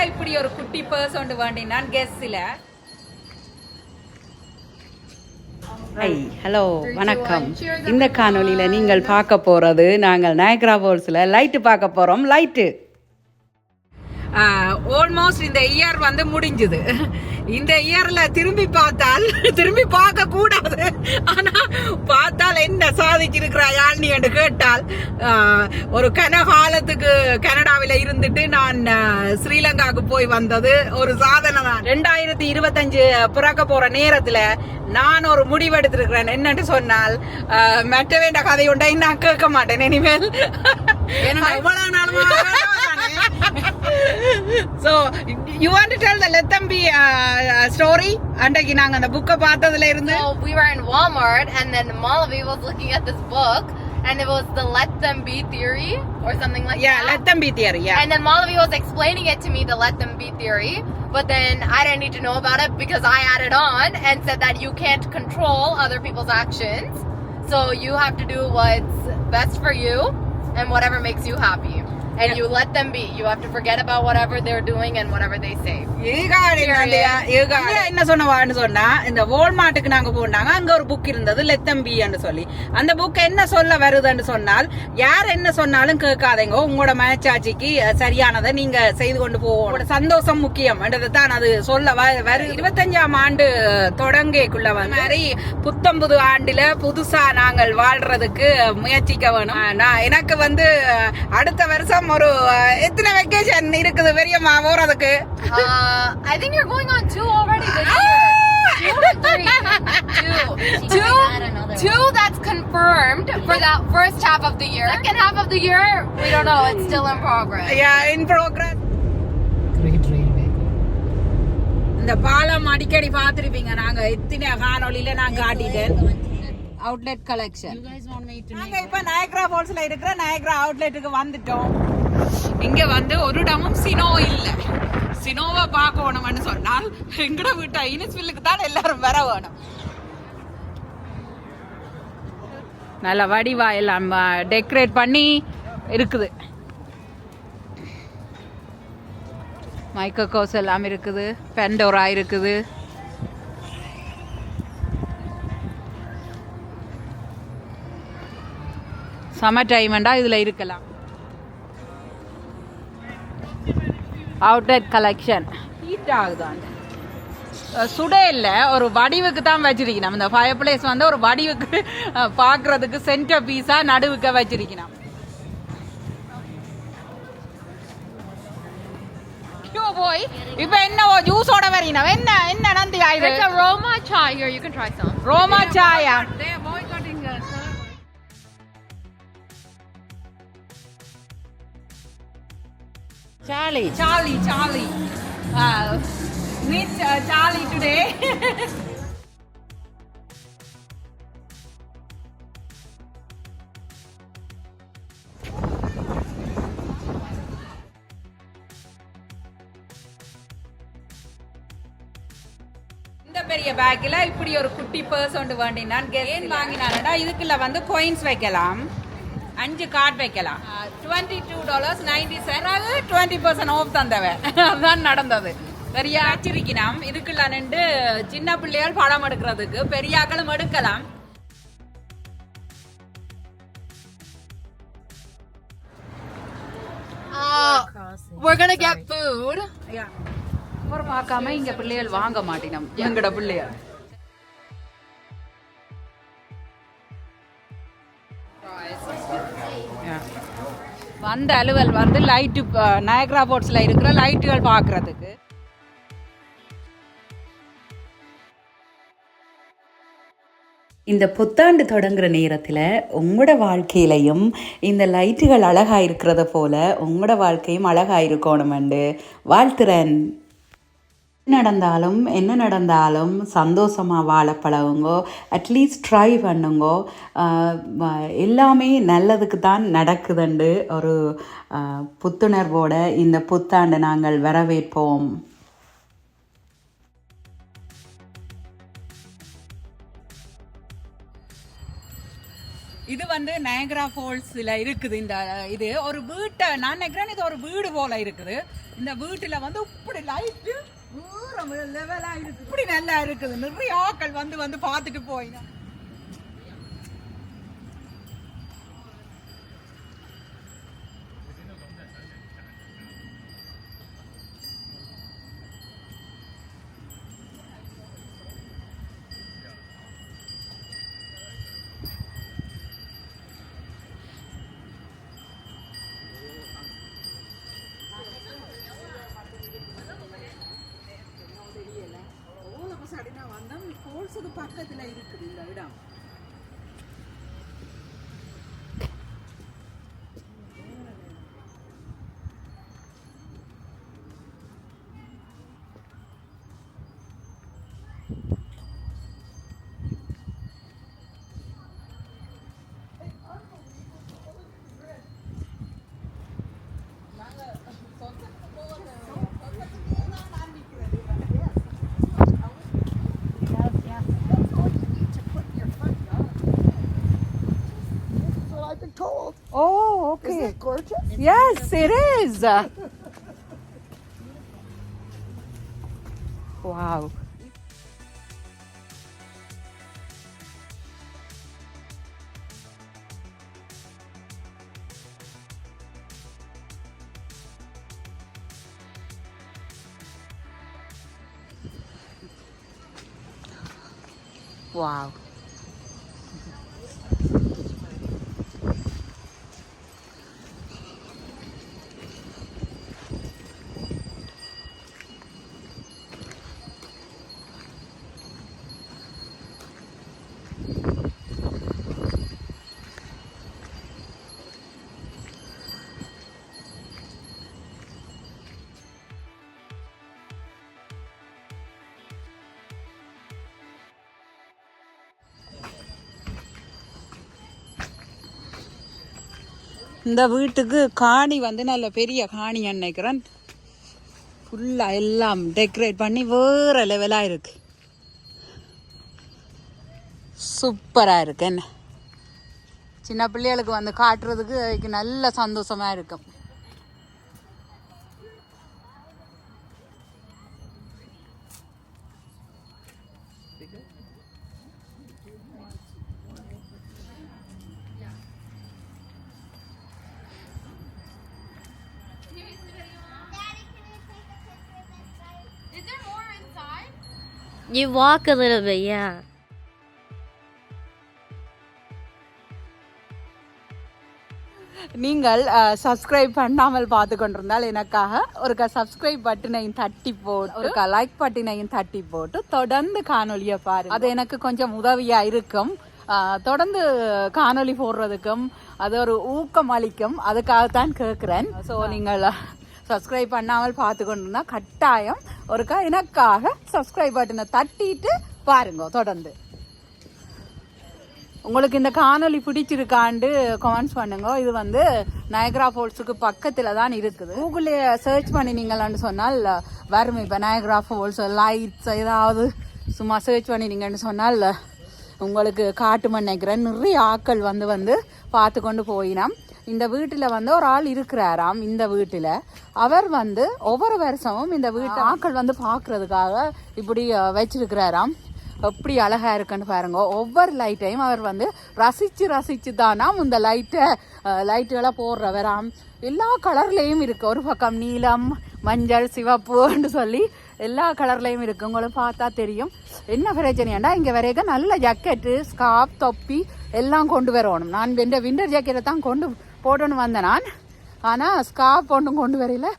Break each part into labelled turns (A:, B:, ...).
A: இப்படி ஒரு குட்டி பர்ஸ் ஒன்று வேண்டினான் கெஸ்ஸில்.
B: ஹலோ வணக்கம். இந்த காணொலியில் நீங்கள் பார்க்க போகிறது நாங்கள் நயக்ரா ஃபால்ஸில் லைட்டு பார்க்க போகிறோம். லைட்டு
A: ஆல்மோஸ்ட் இந்த இயர் வந்து முடிஞ்சுது. இந்த இயர்ல திரும்பி பார்த்தால் திரும்பி பார்க்க கூடாது, ஆனா பார்த்தால் என்ன சாதிச்சிருக்கிறா யாழ்னி என்று கேட்டால், ஒரு கனகாலத்துக்கு கனடாவில இருந்துட்டு நான் ஸ்ரீலங்காவுக்கு போய் வந்தது ஒரு சாதனை தான். 2025 பிறக்க போற நேரத்துல நான் ஒரு முடிவெடுத்திருக்கிறேன். என்னன்னு சொன்னால், மற்ற வேண்ட கதை உண்டை நான் கேட்க மாட்டேன் இனிமேல். இவ்வளவு நாளுமா So, you want to tell the Let Them Be story? அன்றைக்கு நாங்க அந்த புக்க பார்த்ததுல இருந்து.
C: So we were in Walmart and then Malavi was looking at this book and it was the Let Them Be theory or something like that.
A: Yeah, Let Them Be theory. Yeah.
C: And then Malavi was explaining it to me, the Let Them Be theory, but then I didn't need to know about it because I added on and said that you can't control other people's actions. So you have to do what's best for you and whatever makes you happy. And you let them be. You have to forget about whatever they're doing and whatever they say.
A: என்ன சொன்னவான்னு சொன்னா, இந்த வால்மார்ட்டுக்கு நாங்க போனாங்க, அங்க ஒரு book இருந்தது let them B ன்னு சொல்லி. அந்த புக் என்ன சொல்ல வருதுன்னு சொன்னால், யார் என்ன சொன்னாலும் கேட்காதீங்க, உங்களோட மனச்சாட்சிக்கு சரியானதை நீங்க செய்து கொண்டு போவோம், உங்களோட சந்தோஷம் முக்கியம் என்றதான் அது சொல்ல வரு. 25ஆம் ஆண்டு தொடங்கக்குள்ள வந்து மாதிரி புத்தம்புது ஆண்டுல புதுசா நாங்கள் வாழ்றதுக்கு முயற்சிக்க வேணும். நான் எனக்கு வந்து அடுத்த வருஷம் ஒரு எத்தனை வெக்கேஷன் இருக்குது பெரியம்மா போறதுக்கு?
C: I think you're going on 2 already this year. 2 that's confirmed for that first half of the year. Second half of the year, we don't know. It's still in progress.
A: Yeah, in progress. Great railway. இந்த பாலம் அடிக்கடி பார்த்திருப்பீங்க. நாங்க எத்தனை காணொளியில நான் காட்டிட்டேன். Outlet collection. நாங்க இப்ப Niagara ஃபால்ஸ்ல இருக்கிற நயக்ரா அவுட்லெட்டுக்கு வந்துட்டோம். இங்க வந்து ஒரு இடமும் சினோ இல்ல. சினோவை பார்க்கணும்னு சொன்னால் எங்கட வீட்டை இனிஸ்வில்லுக்கு தான் எல்லாரும் வர வேணும். நல்ல வடிவா எல்லாம் டெக்கரேட் பண்ணி இருக்குது. மைக்கோஸ் எல்லாம் இருக்குது, பெண்டோரா இருக்குது. சம்மர் டைம்ண்டா இதுல இருக்கலாம். அவுட்லெட் கலெக்ஷன் ஹீட் ஆகுதான். சுடே இல்லை, ஒரு வடிவுக்கு தான் வச்சிருக்கணும். இந்த ஃபயர் பிளேஸ் வந்து ஒரு வடிவுக்கு பார்க்கறதுக்கு சென்டர் பீஸா நடுவுக்க வச்சிருக்கணும். போய் இப்ப என்ன ஜூஸோட வரீங்க? என்ன என்ன Nandi ஆயுது?
C: It's a Roma chai here. You can try some.
A: Roma chai. Charlie. Meet Charlie today. இந்த பெரிய பேக்ல இப்படி ஒரு குட்டி பர்ஸ் ஒன்று வேண்டினான். ஏன் வாங்கினான்டா, இதுக்குள்ள வந்து காயின்ஸ் வைக்கலாம், 5 கார்டு வைக்கலாம். $22.90. அது 20% ஆஃப் தந்தவன். அதுதான் நடந்தது. பெரிய வச்சிருக்கலாம். இதுக்குள்ள நின்று சின்ன பிள்ளைகள் படம் எடுக்கிறதுக்கு, பெரியாக்களும் எடுக்கலாம்.
C: We're gonna get food.
A: ஒரு பார்க்காம இங்க பிள்ளைகள் வாங்க மாட்டினோம். எங்கட பிள்ளைகள் வந்த அலுவல் வந்து லைட்டு, நயக்ரா ஃபால்ஸ்ல இருக்கிற லைட்டுகள் பார்க்கறதுக்கு.
B: இந்த புத்தாண்டு தொடங்குற நேரத்தில் உங்களோட வாழ்க்கையிலையும் இந்த லைட்டுகள் அழகாக இருக்கிறத போல் உங்களோட வாழ்க்கையும் அழகாக இருக்கணுமெண்டு வாழ்த்துறேன். என்ன நடந்தாலும் சந்தோஷமாக வாழ பழகுங்கோ, அட்லீஸ்ட் ட்ரை பண்ணுங்கோ. எல்லாமே நல்லதுக்கு தான் நடக்குதுண்டு ஒரு புத்துணர்வோட இந்த புத்தாண்டை நாங்கள் வரவேற்போம்.
A: இது வந்து நயகரா ஃபால்ஸ்ல இருக்குது. இந்த இது ஒரு வீட்டை நான் நினைக்கிறேன் இது ஒரு வீடு போல இருக்குது. இந்த வீட்டுல வந்து இப்படி லைட்டு லெவலா இருக்கு, இப்படி நல்லா இருக்குது. நிறைய ஆட்கள் வந்து பார்த்துட்டு போயினா. பக்கத்துல இருக்குது இந்த இடம். Oh, okay.
D: Isn't it gorgeous?
A: Yes, it is. Wow. Wow. இந்த வீட்டுக்கு காணி வந்து நல்ல பெரிய காணி நினைக்கிறேன். ஃபுல்லாக எல்லாம் டெக்கரேட் பண்ணி வேறு லெவலாக இருக்கு. சூப்பராக இருக்கு. என்ன சின்ன பிள்ளைகளுக்கு வந்து காட்டுறதுக்கு நல்ல சந்தோஷமாக இருக்கும்.
C: Is there more inside?
E: You walk a little bit, yeah.
A: நீங்கள் சப்ஸ்கிரைப் பண்ணாமல் பார்த்து கொண்டிருந்தால் எனக்காக ஒருக்கா சப்ஸ்கிரைப் பட்டனையும் தட்டி போட்டு ஒருக்கா லைக் பட்டனையும் தட்டி போட்டு தொடர்ந்து காணொலியை பாரு. அது எனக்கு கொஞ்சம் உதவியா இருக்கும். தொடர்ந்து காணொலி போடுறதுக்கும் அது ஒரு ஊக்கம் அளிக்கும். அதுக்காகத்தான் கேட்குறேன். ஸோ நீங்கள் சப்ஸ்கிரைப் பண்ணாமல் பார்த்து கொண்டிருந்தா கட்டாயம் ஒருக்கா எனக்காக சப்ஸ்கிரைப் பட்டனை தட்டிட்டு பாருங்க. தொடர்ந்து உங்களுக்கு இந்த காணொலி பிடிச்சிருக்காண்டு கமெண்ட்ஸ் பண்ணுங்க. இது வந்து நயகரா ஃபால்ஸுக்கு பக்கத்தில் தான் இருக்குது. கூகுளில் சர்ச் பண்ணினீங்களான்னு சொன்னால் வரும். இப்போ நயகரா ஃபால்ஸ் லைட்ஸ் ஏதாவது சும்மா சர்ச் பண்ணினீங்கன்னு சொன்னால் உங்களுக்கு காட்டுமன்னு நினைக்கிறேன். நிறைய ஆட்கள் வந்து பார்த்து கொண்டு போயினாம். இந்த வீட்டில் வந்து ஒரு ஆள் இருக்கிறாராம். இந்த வீட்டில் அவர் வந்து ஒவ்வொரு வருஷமும் இந்த வீட்டை ஆட்கள் வந்து பார்க்கறதுக்காக இப்படி வச்சிருக்கிறாராம். எப்படி அழகா இருக்குன்னு பாருங்க. ஒவ்வொரு லைட்டையும் அவர் வந்து ரசிச்சு தானாம் இந்த லைட்டுகளை போடுறவராம். எல்லா கலர்லேயும் இருக்கு. ஒரு பக்கம் நீலம், மஞ்சள், சிவப்புன்னு சொல்லி எல்லா கலர்லேயும் இருக்கு. உங்களுக்கு பார்த்தா தெரியும். என்ன பிரச்சனையாண்டா இங்கே வரைக்கும் நல்ல ஜாக்கெட்டு, ஸ்கார்ப், தொப்பி எல்லாம் கொண்டு வரணும். நான் விண்டர் ஜாக்கெட்டை தான் கொண்டு போட்டோன்னு வந்தேன் நான். ஆனால் ஸ்கார்ப் ஒன்றும் கொண்டு வரையில.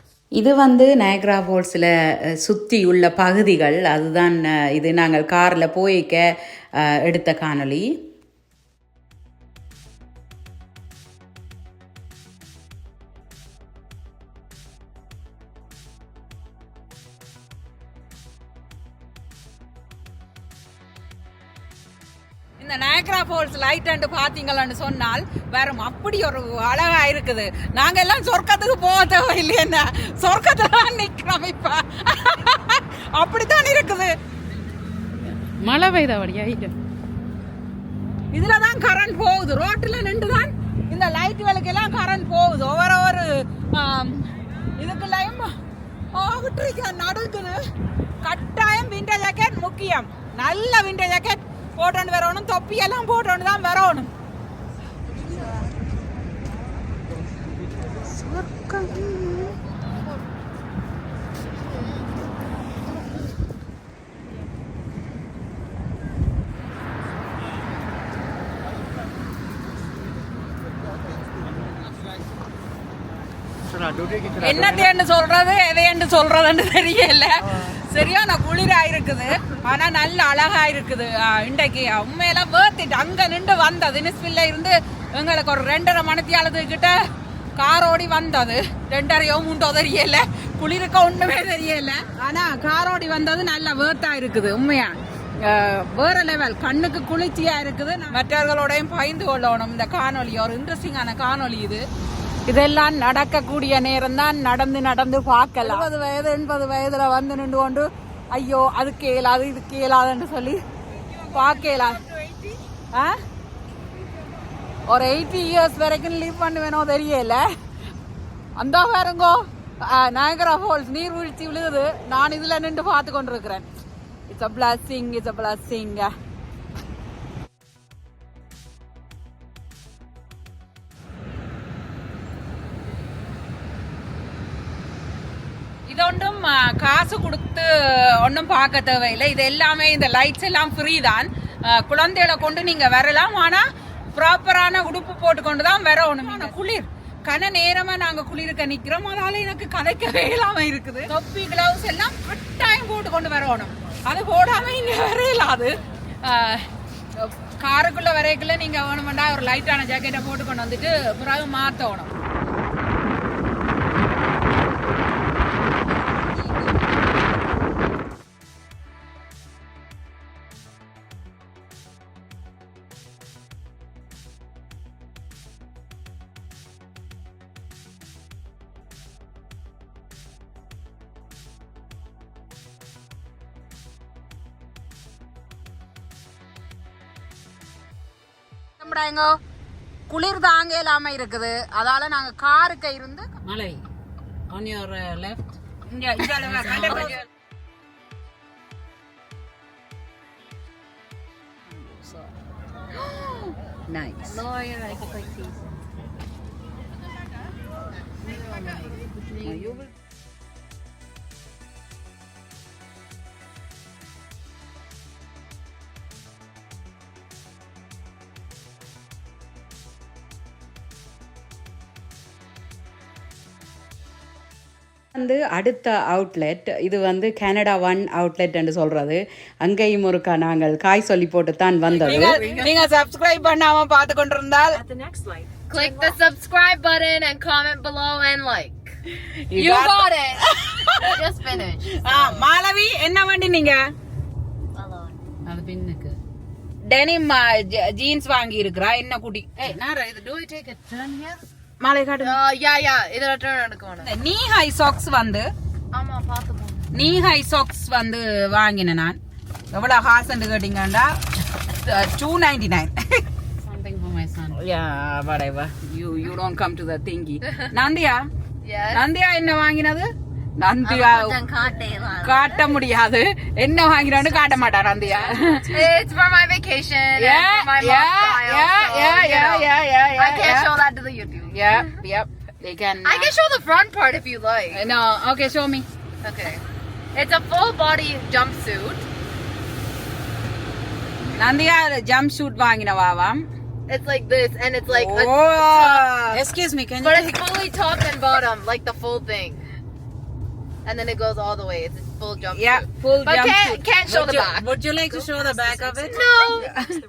B: இது வந்து நயகரா ஃபால்ஸில் சுற்றி உள்ள பகுதிகள். அதுதான் இது நாங்கள் காரில் போய்க்க எடுத்த காணொளி.
A: இந்த நயகரா ஃபால்ஸ் லைட் அண்டு பாத்தீங்களான்னு சொன்னால் வேறும் அப்படி ஒரு அழகா இருக்குது. நாங்க எல்லாம் சொர்க்கத்துக்கு போக தேவையில்லையா, சொர்க்கத்துல தான் நிக்கிறோம். இப்ப அப்படித்தான் இருக்குது.
B: மழை பெய்த வழியா
A: இதுலதான் கரண்ட் போகுது. ரோட்டுல நின்றுதான் இந்த லைட் விளக்கெல்லாம் கரண்ட் போகுது. ஒவ்வொரு இதுக்குள்ளையும் நடுக்குது. கட்டாயம் விண்டர் ஜாக்கெட் முக்கியம். நல்ல விண்டர் ஜாக்கெட் போட்டு வரணும். தொப்பியெல்லாம் போட்டு தான் வரணும். என்னத்தேன்னு சொல்றது எதையன்னு சொல்றதுன்னு தெரியல. சரியான குளிரா இருக்குது. ஆனா நல்ல அழகா இருக்குது. இன்றைக்கு உண்மையில வேர்த்திட்டு அங்க நின்று வந்தது. நிஸ்பில்ல இருந்து எங்களுக்கு ஒரு 2.5 மணித்தியாலத்துக்கிட்ட காரோடி வந்தது. 2.5 தெரியல. குளிருக்க ஒண்ணுமே தெரியல. ஆனா காரோடி வந்தது நல்ல வேர்த்தா இருக்குது. உண்மையா வேற லெவல். கண்ணுக்கு குளிர்ச்சியா இருக்குது. மற்றவர்களோடையும் பகிர்ந்து கொள்ளணும். இந்த காணொலி ஒரு இன்ட்ரெஸ்டிங்கான காணொலி இது. இதெல்லாம் நடக்கக்கூடிய நேரம் தான். நடந்து பார்க்கலாம். 70 வயது 80 வயதுல வந்து நின்று கொண்டு ஐயோ அதுக்கு இயலாது இதுக்கு இயலாதுன்னு சொல்லி பார்க்கலாம். ஒரு 80 இயர்ஸ் வரைக்கும் லீவ் பண்ணுவேனோ தெரியல. அந்த பாருங்கோ நயகரா ஃபால்ஸ் நீர்வீழ்ச்சி விழுகுது. நான் இதுல நின்று பார்த்து கொண்டிருக்கிறேன். It's a blessing, it's a blessing. இது ஒன்றும் காசு கொடுத்து ஒன்றும் பார்க்க தேவையில்லை. இது எல்லாமே இந்த லைட்ஸ் எல்லாம் ஃப்ரீ தான். குழந்தைகளை கொண்டு நீங்க வரலாம். ஆனா ப்ராப்பரான உடுப்பு போட்டுக்கொண்டு தான் வரணும். குளிர் கன நேரமா நாங்க குளிர்க்க நிக்கிறோம். அதால எனக்கு கதைக்கவே இல்லாம இருக்குது. தொப்பி கிளவுஸ் எல்லாம் கட்டாயம் போட்டு கொண்டு வரணும். அது போடாம இங்க வரையலாது. காருக்குள்ள வரைக்குள்ள நீங்க வேணுமெண்டா ஒரு லைட்டான ஜாக்கெட்டை போட்டு கொண்டு வந்துட்டு பிறகு மாத்தணும். குளிர் தாங்க இல்லாம இருக்குது. அதால நாங்க காருக்கு இருந்து மலை on your left. Nice. You will
B: வந்து அடுத்த அவுட்லெட் இது வந்து கனடா 1 அவுட்லெட் என்று சொல்றது. அங்கேயும் ஒருக்கா நாங்கள் காய் சொல்லி போட்டு தான் வந்தது.
A: நீங்க சப்ஸ்கிரைப் பண்ணாம பார்த்து கொண்டிருந்தால்
C: click the subscribe button and comment below and like. You got it. Just finished.
A: Malavi என்ன வண்டி நீங்க?
B: அது பின்னுக்கு
A: டெனிம் ஜீன்ஸ் வாங்கி இருக்கறா. என்ன குடி? ஏய் நாரா இது do I take a turn here? மாலை காட்டு.
C: Yeah இதல டர்ன் எடுக்கணும்.
A: நீ ஹை சாக்ஸ் வந்து
C: ஆமா பாத்து போ.
A: நீ ஹை சாக்ஸ் வந்து வாங்கினேன் நான். எவ்வளவு காசுன்னு கேட்டீங்கடா? 299.
B: something for my son.
A: Yeah, whatever. You don't come to the thingy. நந்தியா?
C: Yes.
A: நந்தியா என்ன வாங்கினது? நந்தியா காட்ட முடியாது. என்ன வாங்கினான்னு காட்ட மாட்டா நந்தியா.
C: It's for my vacation. Yeah, and for my
A: yeah.
C: I can't show that to the YouTube.
A: Yep. They can.
C: I can show the front part if you like.
A: No, okay, show me.
C: Okay. It's a full body jumpsuit.
A: நந்தியா jumpsuit வாங்கினவாவாம்.
C: It's like this, and it's like
A: Excuse me, can
C: but
A: you?
C: it's fully top and bottom, like the full thing. And then it goes all the way. It's a full jumpsuit.
A: Yeah, full
C: but
A: jumpsuit.
C: Can't show the back.
A: Would you like to show the back of it?
C: No,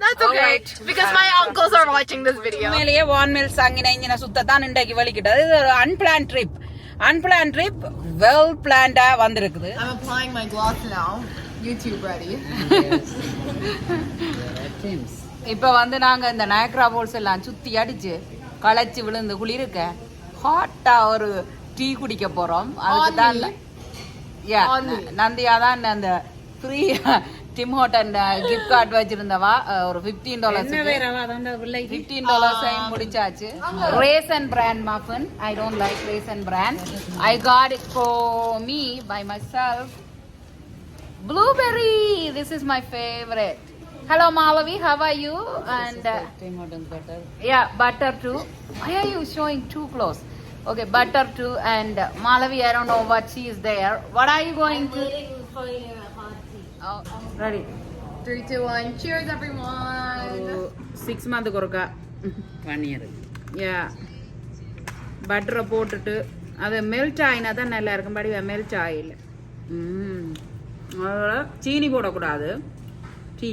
C: that's okay. Because my uncles are watching this video.
A: மேலேயே வான்மெல் சாங்கின இன்ஜினை சுத்தத்தான் இன்றைக்கு வலிக்கிட்டது. இது ஒரு unplanned trip well பிளான்டா வந்திருக்குது.
C: I'm applying my gloss now. YouTube ready.
A: இப்போ வந்து நாங்க இந்த நயக்ரா ஃபால்ஸ் எல்லாம் சுத்தி அடிச்சு களைச்சு விழுந்து குளிருக்க ஹாட்டா ஒரு டீ குடிக்க போறோம். அதுக்கு தான் நந்தியா தான் அந்த free Tim Horton gift card வச்சிருந்தவா ஒரு $15 $15 முடிச்சாச்சு. Raisin bran muffin. I don't like raisin bran. I got it for me by myself. Blueberry, this is my favorite. Hello Malavi, how are you? And
B: Tim Hortons butter.
A: yeah, butter too. Why are you showing too close? Okay, butter too. And Malavi, I don't know what she is there. What are you going to?
E: For your hot tea.
A: Oh, ready.
C: 3, 2, 1. Cheers, everyone.
A: 6 month ஒருக்கா
B: 1 year.
A: yeah பட்டரை போட்டுட்டு அது melt ஆயினா தான் நல்லா இருக்கும். படி melt oil. அதோட சீனி போடக்கூடாது. டீ.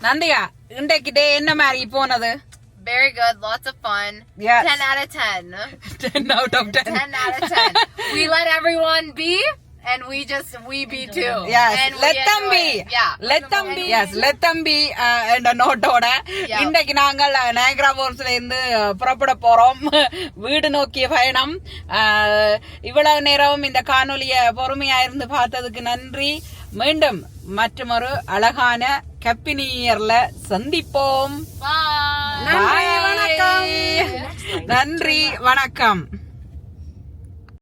A: நந்திகா இன்றைக்கு டே என்ன மாதிரி போனது?
C: Very good. Lots of fun.
A: Yes.
C: 10 out of 10.
A: 10 out of 10.
C: 10 out of 10. We let everyone be, and we be too.
A: Yes,
C: And
A: let
C: we
A: them
C: enjoy
A: be.
C: it. Yeah.
A: Let them be. Yes, let them be. என்ற நோட்டோட
C: Yeah.
A: இன்றைக்கு நாங்கள் Niagara போல்ஸ்ல இருந்து புறப்பட போறோம். வீடு நோக்கிய பயணம். இவ்வளவு நேரம் இந்த காணொலிய பொறுமையா இருந்து பார்த்ததுக்கு நன்றி. மீண்டும் மற்றொரு அழகான ஹாப்பி நியூ இயர்ல சந்திப்போம்.
C: Bye.
A: நன்றி வணக்கம்.